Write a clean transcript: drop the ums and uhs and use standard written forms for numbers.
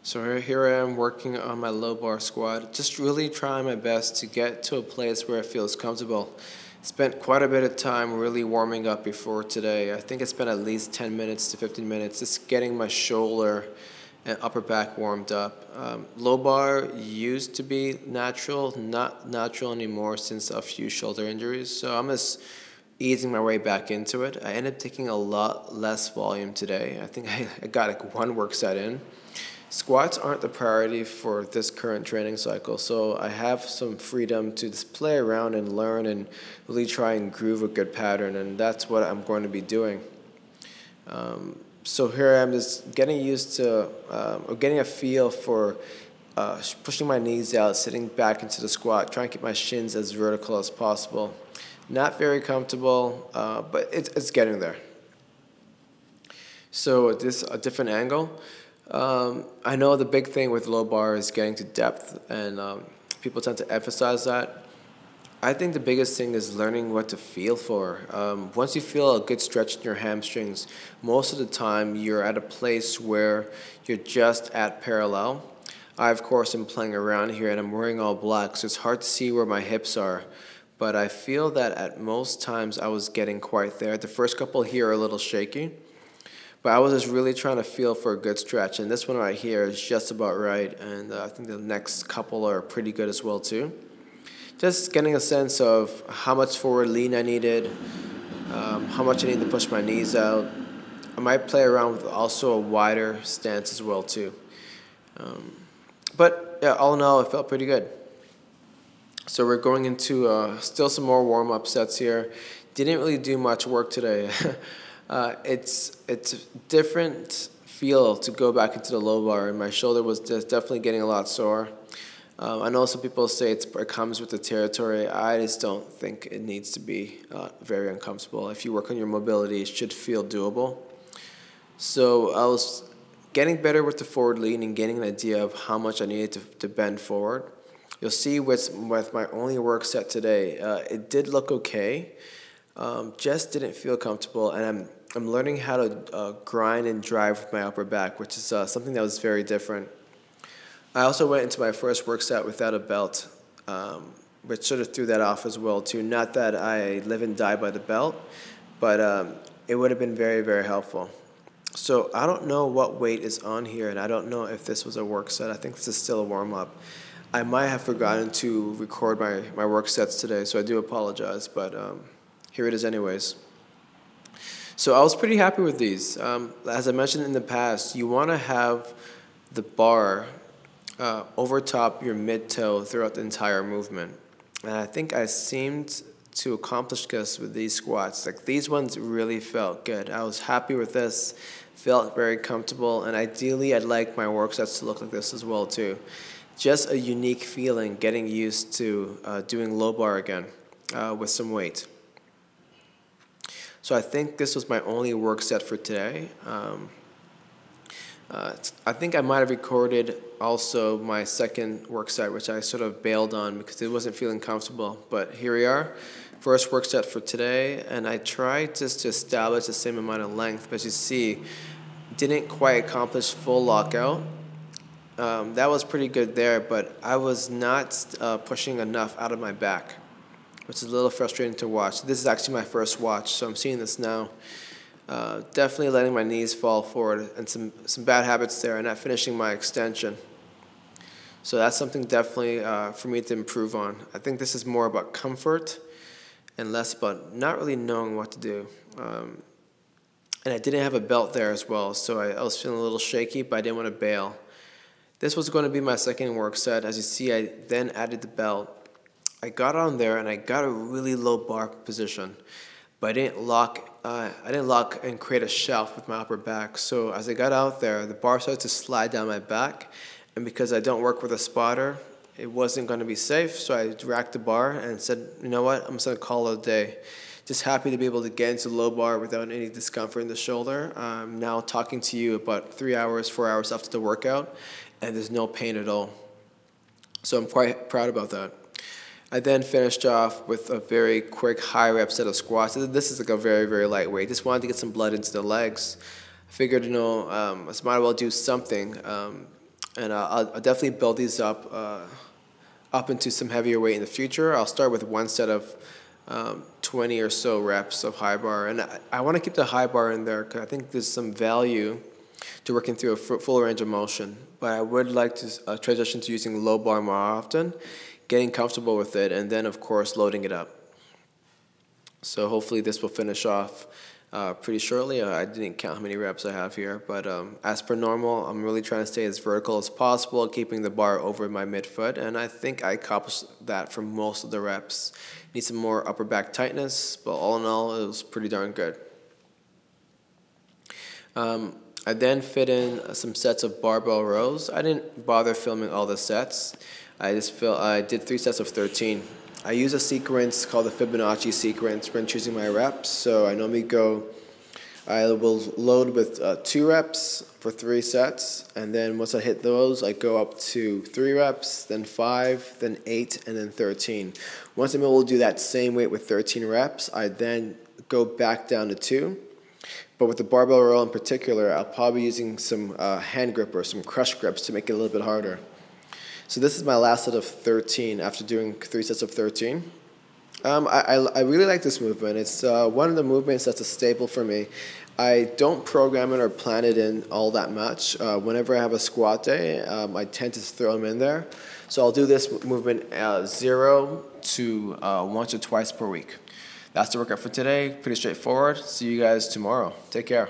So here I am working on my low bar squat, just really trying my best to get to a place where it feels comfortable. Spent quite a bit of time really warming up before today. I think I spent at least 10 minutes to 15 minutes just getting my shoulder and upper back warmed up. Low bar used to be natural, not natural anymore since a few shoulder injuries. So I'm just easing my way back into it. I ended up taking a lot less volume today. I think I got like one work set in. Squats aren't the priority for this current training cycle, so I have some freedom to just play around and learn and really try and groove a good pattern, and that's what I'm going to be doing. So here I am just getting used to, or getting a feel for pushing my knees out, sitting back into the squat, trying to keep my shins as vertical as possible. Not very comfortable, but it's getting there. So this a different angle. I know the big thing with low bar is getting to depth, and people tend to emphasize that. I think the biggest thing is learning what to feel for. Once you feel a good stretch in your hamstrings, most of the time you're at a place where you're just at parallel. I, of course, am playing around here, and I'm wearing all black, so it's hard to see where my hips are. But I feel that at most times I was getting quite there. The first couple here are a little shaky. But I was just really trying to feel for a good stretch, and this one right here is just about right, and I think the next couple are pretty good as well too. Just getting a sense of how much forward lean I needed, how much I need to push my knees out. I might play around with also a wider stance as well too. But yeah, all in all, it felt pretty good. So we're going into still some more warm-up sets here. Didn't really do much work today. It's a different feel to go back into the low bar, and my shoulder was just definitely getting a lot sore. I know some people say it comes with the territory. I just don't think it needs to be very uncomfortable. If you work on your mobility, it should feel doable. So I was getting better with the forward lean and getting an idea of how much I needed to bend forward. You'll see with my only work set today, it did look okay. Just didn't feel comfortable, and I'm learning how to grind and drive with my upper back, which is something that was very different. I also went into my first work set without a belt, which sort of threw that off as well too. Not that I live and die by the belt, but it would have been very, very helpful. So I don't know what weight is on here, and I don't know if this was a work set. I think this is still a warm-up. I might have forgotten to record my work sets today, so I do apologize, but here it is anyways. So I was pretty happy with these. As I mentioned in the past, you want to have the bar over top your mid-toe throughout the entire movement. And I think I seemed to accomplish this with these squats. Like, these ones really felt good. I was happy with this, felt very comfortable, and ideally I'd like my work sets to look like this as well too. Just a unique feeling getting used to doing low bar again with some weight. So I think this was my only work set for today. I think I might have recorded also my second work set, which I sort of bailed on because it wasn't feeling comfortable. But here we are, first work set for today, and I tried just to establish the same amount of length, but as you see, didn't quite accomplish full lockout. That was pretty good there, but I was not pushing enough out of my back, which is a little frustrating to watch. This is actually my first watch, so I'm seeing this now. Definitely letting my knees fall forward, and some bad habits there, and not finishing my extension. So that's something definitely for me to improve on. I think this is more about comfort and less about not really knowing what to do. And I didn't have a belt there as well, so I was feeling a little shaky, but I didn't want to bail. This was going to be my second work set. As you see, I then added the belt. I got on there and I got a really low bar position, but I didn't lock and create a shelf with my upper back. So as I got out there, the bar started to slide down my back, and because I don't work with a spotter, it wasn't going to be safe. So I racked the bar and said, you know what, I'm just going to call it a day. Just happy to be able to get into low bar without any discomfort in the shoulder. I'm now talking to you about 3 hours, 4 hours after the workout, and there's no pain at all. So I'm quite proud about that. I then finished off with a very quick high rep set of squats. This is like a very, very lightweight. Just wanted to get some blood into the legs. I figured, I might as well do something. And I'll definitely build these up into some heavier weight in the future. I'll start with one set of 20 or so reps of high bar. And I want to keep the high bar in there because I think there's some value to working through a full range of motion. But I would like to transition to using low bar more often, getting comfortable with it, and then, of course, loading it up. So hopefully this will finish off pretty shortly. I didn't count how many reps I have here, but as per normal, I'm really trying to stay as vertical as possible, keeping the bar over my midfoot, and I think I accomplished that for most of the reps. Need some more upper back tightness, but all in all, it was pretty darn good. I then fit in some sets of barbell rows. I didn't bother filming all the sets. I did 3 sets of 13. I use a sequence called the Fibonacci sequence when choosing my reps. So I normally I will load with 2 reps for 3 sets, and then once I hit those, I go up to 3 reps, then 5, then 8, and then 13. Once I'm able to do that same weight with 13 reps, I then go back down to 2. But with the barbell row in particular, I'll probably be using some hand grip or some crush grips to make it a little bit harder. So this is my last set of 13 after doing 3 sets of 13. I really like this movement. It's one of the movements that's a staple for me. I don't program it or plan it in all that much. Whenever I have a squat day, I tend to throw them in there. So I'll do this movement 0 to once or twice per week. That's the workout for today. Pretty straightforward. See you guys tomorrow. Take care.